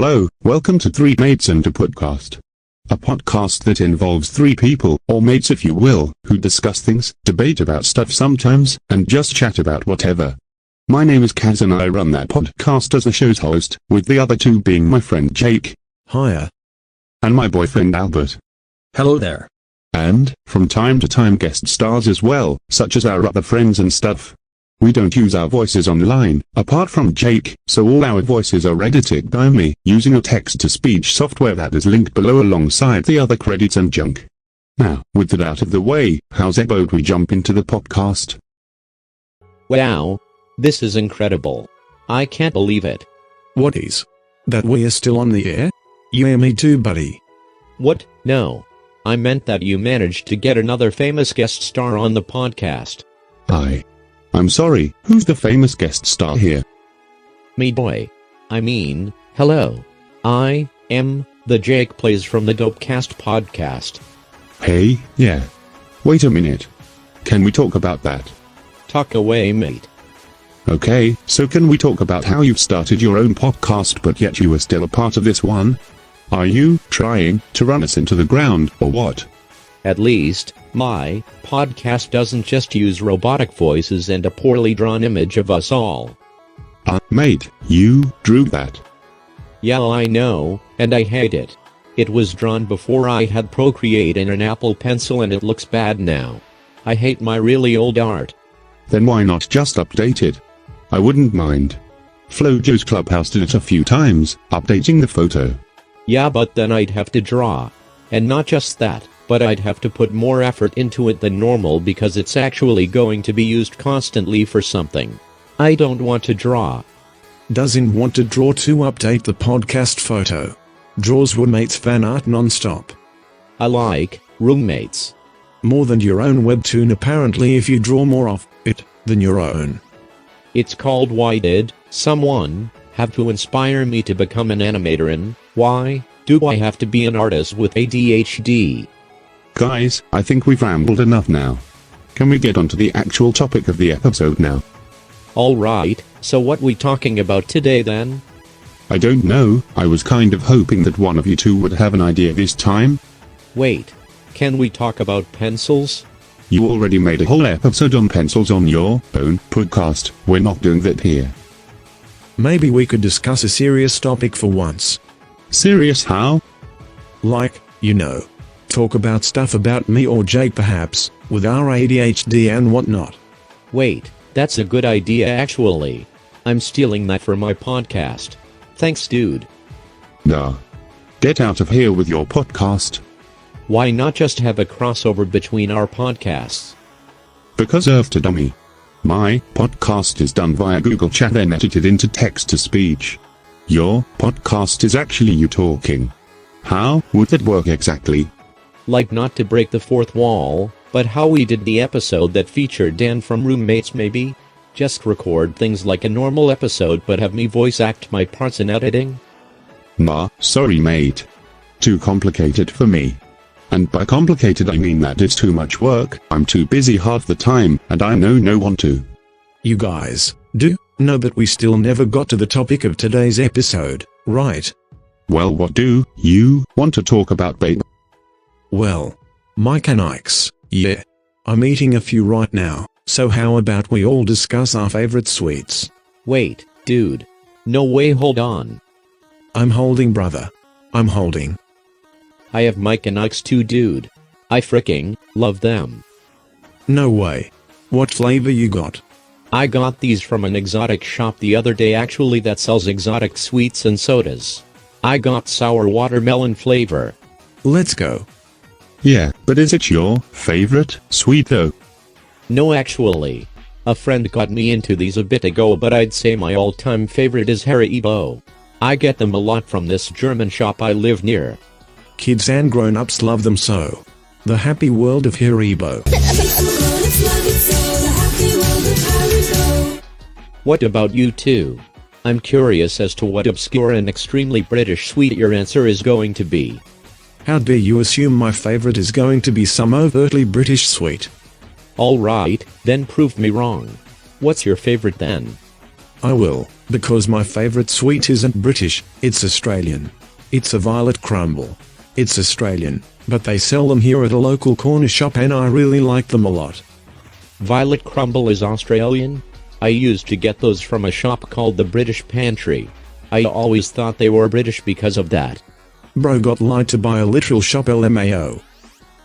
Hello, welcome to Three Mates and a Podcast. A podcast that involves three people, or mates if you will, who discuss things, debate about stuff sometimes, and just chat about whatever. My name is Kaz and I run that podcast as the show's host, with the other two being my friend Jake. Hiya. And my boyfriend Albert. Hello there. And, from time to time guest stars as well, such as our other friends and stuff. We don't use our voices online, apart from Jake, so all our voices are edited by me, using a text-to-speech software that is linked below alongside the other credits and junk. Now, with that out of the way, how's about we jump into the podcast? Wow. This is incredible. I can't believe it. What is? That we are still on the air? Yeah, me too, buddy. What? No. I meant that you managed to get another famous guest star on the podcast. I'm sorry, who's the famous guest star here? Me boy. I mean, hello. I am the Jake Plays from the Dopecast podcast. Hey, yeah. Wait a minute. Can we talk about that? Talk away, mate. Okay, so can we talk about how you've started your own podcast but yet you are still a part of this one? Are you trying to run us into the ground, or what? At least, my podcast doesn't just use robotic voices and a poorly drawn image of us all. Mate, you drew that. Yeah, I know, and I hate it. It was drawn before I had Procreate and an Apple Pencil and it looks bad now. I hate my really old art. Then why not just update it? I wouldn't mind. Flojo's Clubhouse did it a few times, updating the photo. Yeah, but then I'd have to draw. And not just that, but I'd have to put more effort into it than normal because it's actually going to be used constantly for something. I don't want to draw. Doesn't want to draw to update the podcast photo. Draws roommates fan art non-stop. I like roommates. More than your own webtoon apparently if you draw more of it than your own. It's called Why Did Someone Have to Inspire Me to Become an Animator and Why Do I Have to Be an Artist with ADHD? Guys, I think we've rambled enough now. Can we get onto the actual topic of the episode now? Alright, so what we talking about today then? I don't know, I was kind of hoping that one of you two would have an idea this time. Wait, can we talk about pencils? You already made a whole episode on pencils on your own podcast, we're not doing that here. Maybe we could discuss a serious topic for once. Serious how? Like, you know. Talk about stuff about me or Jake perhaps, with our ADHD and whatnot. Wait, that's a good idea actually. I'm stealing that for my podcast. Thanks dude. Nah. Get out of here with your podcast. Why not just have a crossover between our podcasts? Because after dummy. My podcast is done via Google Chat then edited into text-to-speech. Your podcast is actually you talking. How would that work exactly? Like not to break the fourth wall, but how we did the episode that featured Dan from Roommates maybe? Just record things like a normal episode but have me voice act my parts in editing? Sorry mate. Too complicated for me. And by complicated I mean that it's too much work, I'm too busy half the time, and I know no one to. You guys do know that we still never got to the topic of today's episode, right? Well, what do you want to talk about, babe? Well, Mike and Ike's, yeah. I'm eating a few right now, so how about we all discuss our favorite sweets? Wait, dude. No way, hold on. I'm holding, brother. I'm holding. I have Mike and Ike's too, dude. I fricking love them. No way. What flavor you got? I got these from an exotic shop the other day actually that sells exotic sweets and sodas. I got sour watermelon flavor. Let's go. Yeah, but is it your favorite sweet though? No actually. A friend got me into these a bit ago but I'd say my all-time favorite is Haribo. I get them a lot from this German shop I live near. Kids and grown-ups love them so. The happy world of Haribo. What about you two? I'm curious as to what obscure and extremely British sweet your answer is going to be. How dare you assume my favorite is going to be some overtly British sweet? Alright, then prove me wrong. What's your favorite then? I will, because my favorite sweet isn't British, it's Australian. It's a violet crumble. It's Australian, but they sell them here at a local corner shop and I really like them a lot. Violet crumble is Australian? I used to get those from a shop called the British Pantry. I always thought they were British because of that. Bro got lied to by a literal shop LMAO.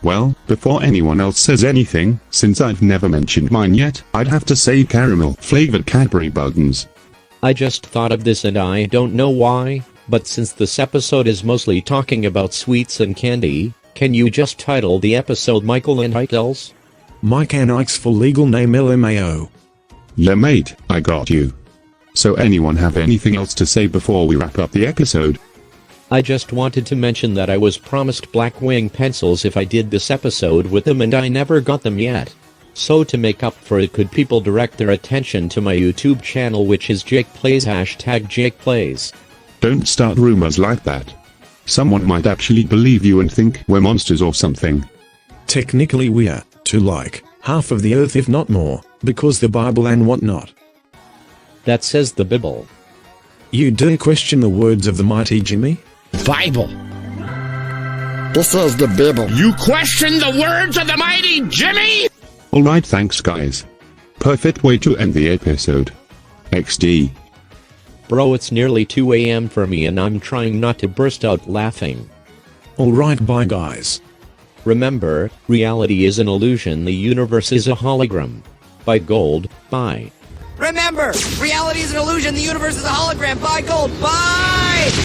Well, before anyone else says anything, since I've never mentioned mine yet, I'd have to say caramel flavored Cadbury buttons. I just thought of this and I don't know why, but since this episode is mostly talking about sweets and candy, can you just title the episode Mikel and Ikel's? Mike and Ike's full legal name LMAO. Yeah mate, I got you. So anyone have anything else to say before we wrap up the episode? I just wanted to mention that I was promised Blackwing pencils if I did this episode with them and I never got them yet. So to make up for it, could people direct their attention to my YouTube channel, which is Jake Plays #Jake Plays. Don't start rumors like that. Someone might actually believe you and think we're monsters or something. Technically we're, to like, half of the earth if not more, because the Bible and whatnot. That says the Bible. You dare question the words of the mighty Jimmy? Bible. This is the Bible. You question the words of the mighty Jimmy? Alright, thanks guys. Perfect way to end the episode. XD. Bro, it's nearly 2 AM for me and I'm trying not to burst out laughing. Alright, bye guys. Remember, reality is an illusion, the universe is a hologram. Buy gold, bye. Remember, reality is an illusion, the universe is a hologram. Buy gold, buy!